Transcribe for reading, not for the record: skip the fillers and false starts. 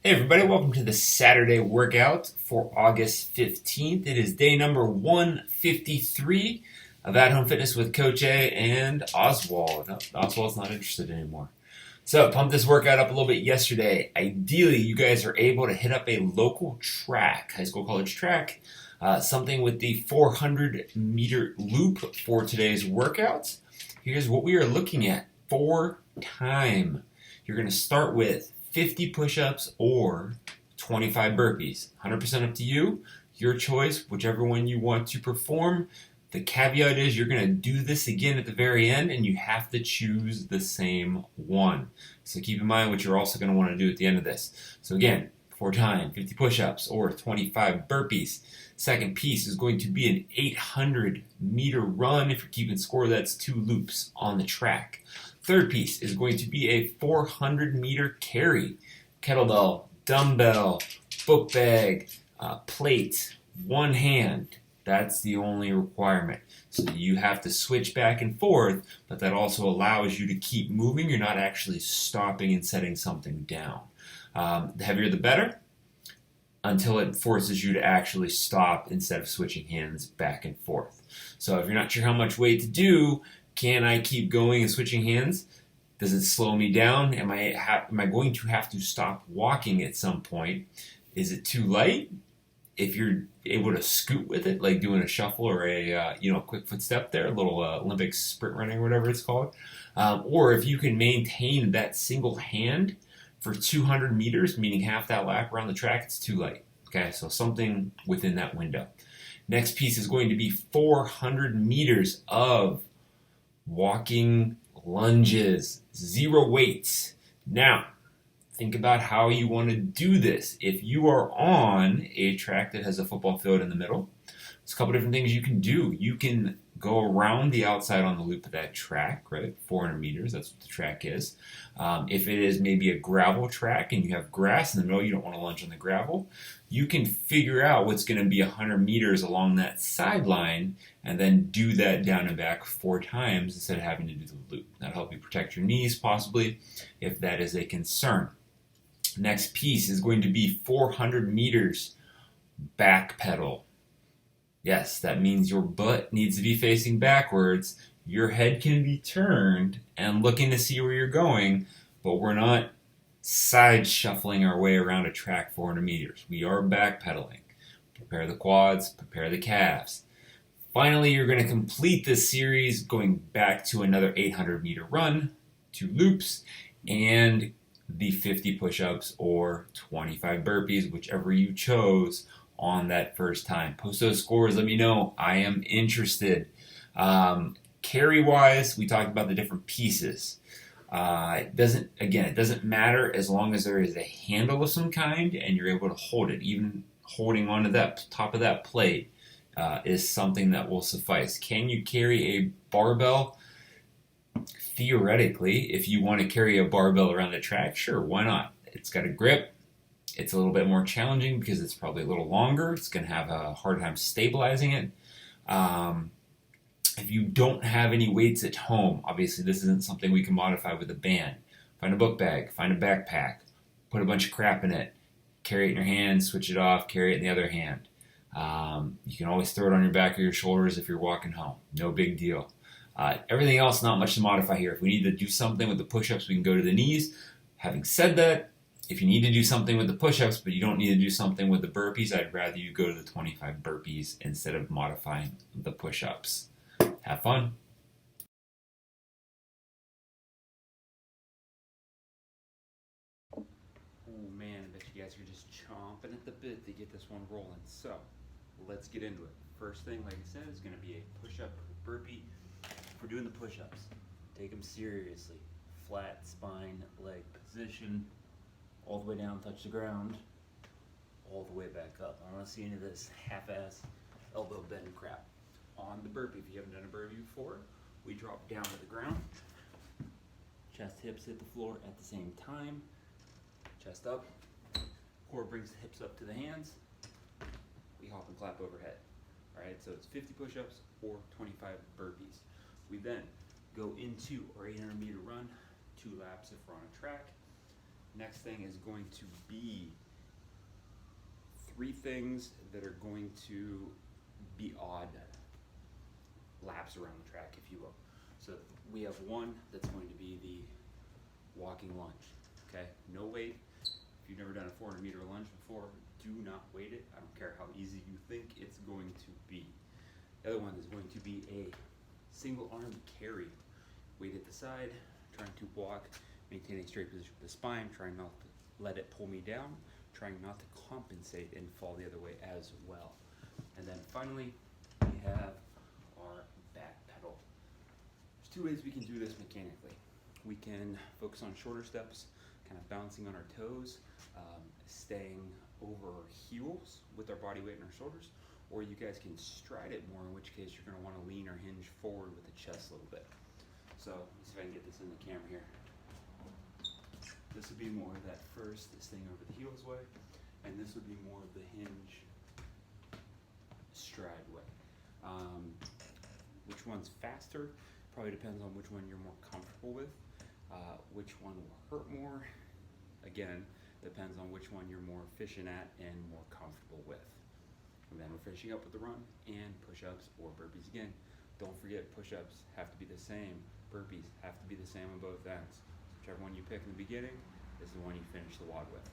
Hey everybody, welcome to the Saturday workout for August 15th. It is day number 153 of At Home Fitness with Coach A and Oswald. No, Oswald's not interested anymore. So, pumped this workout up a little bit yesterday. Ideally, you guys are able to hit up a local track, high school, college track, something with the 400 meter loop for today's workout. Here's what we are looking at for time. You're going to start with 50 push-ups or 25 burpees. 100% up to you. Your choice, whichever one you want to perform. The caveat is you're going to do this again at the very end and you have to choose the same one. So keep in mind what you're also going to want to do at the end of this. So again, for time, 50 push-ups or 25 burpees. Second piece is going to be an 800 meter run. If you're keeping score, that's 2 loops on the track. Third piece is going to be a 400 meter carry. Kettlebell, dumbbell, book bag, plate, one hand. That's the only requirement. So you have to switch back and forth, but that also allows you to keep moving. You're not actually stopping and setting something down. The heavier the better, until it forces you to actually stop instead of switching hands back and forth. So if you're not sure how much weight to do, can I keep going and switching hands? Does it slow me down? Am I going to have to stop walking at some point? Is it too light? If you're able to scoot with it, like doing a shuffle or a quick foot step there, a little Olympic sprint running or whatever it's called, or if you can maintain that single hand for 200 meters, meaning half that lap around the track, it's too light. Okay, so something within that window. Next piece is going to be 400 meters of walking lunges, 0 weights. Now, think about how you want to do this. If you are on a track that has a football field in the middle, there's a couple different things you can do. You can go around the outside on the loop of that track, right? 400 meters, that's what the track is. If it is maybe a gravel track and you have grass in the middle, you don't want to lunge on the gravel, you can figure out what's going to be 100 meters along that sideline and then do that down and back 4 times instead of having to do the loop. That'll help you protect your knees possibly if that is a concern. Next piece is going to be 400 meters back pedal. Yes, that means your butt needs to be facing backwards. Your head can be turned and looking to see where you're going, but we're not side shuffling our way around a track 400 meters. We are backpedaling. Prepare the quads, prepare the calves. Finally, you're going to complete this series going back to another 800 meter run, 2 loops, and the 50 push-ups or 25 burpees, whichever you chose on that first time. Post those scores, let me know. I am interested. Carry-wise, we talked about the different pieces. It doesn't matter as long as there is a handle of some kind and you're able to hold it. Even holding onto that top of that plate is something that will suffice. Can you carry a barbell? Theoretically, if you want to carry a barbell around the track, sure, why not? It's got a grip. It's a little bit more challenging because it's probably a little longer. It's going to have a hard time stabilizing it. If you don't have any weights at home, obviously this isn't something we can modify with a band. Find a book bag, find a backpack, put a bunch of crap in it, carry it in your hand, switch it off, carry it in the other hand. You can always throw it on your back or your shoulders if you're walking home. No big deal. Everything else, not much to modify here. If we need to do something with the push-ups, we can go to the knees. Having said that, if you need to do something with the push-ups, but you don't need to do something with the burpees, I'd rather you go to the 25 burpees instead of modifying the push-ups. Have fun. Oh man, I bet you guys are just chomping at the bit to get this one rolling. So, let's get into it. First thing, like I said, is going to be a push-up burpee. We're doing the push-ups. Take them seriously. Flat spine, leg position. All the way down, touch the ground, all the way back up. I don't want to see any of this half-ass elbow bend crap. On the burpee, if you haven't done a burpee before, we drop down to the ground. Chest, hips hit the floor at the same time. Chest up. Core brings the hips up to the hands. We hop and clap overhead. All right, so it's 50 push-ups or 25 burpees. We then go into our 800 meter run, 2 laps if we're on a track. Next thing is going to be 3 things that are going to be odd laps around the track, if you will. So we have one that's going to be the walking lunge. Okay, no weight. If you've never done a 400-meter lunge before, do not weight it. I don't care how easy you think it's going to be. The other one is going to be a single arm carry. Weight at the side, trying to walk, maintain a straight position with the spine, trying not to let it pull me down, trying not to compensate and fall the other way as well. And then finally, we have our back pedal. There's 2 ways we can do this mechanically. We can focus on shorter steps, kind of bouncing on our toes, staying over heels with our body weight and our shoulders, or you guys can stride it more, in which case you're going to want to lean or hinge forward with the chest a little bit. So let's see if I can get this in the camera here. This would be more of that first, staying over the heels way, and this would be more of the hinge stride way. Which one's faster? Probably depends on which one you're more comfortable with. Which one will hurt more? Again, depends on which one you're more efficient at and more comfortable with. And then we're finishing up with the run and push-ups or burpees again. Don't forget, push-ups have to be the same. Burpees have to be the same on both ends. Whichever one you pick in the beginning is the one you finish the WOD with.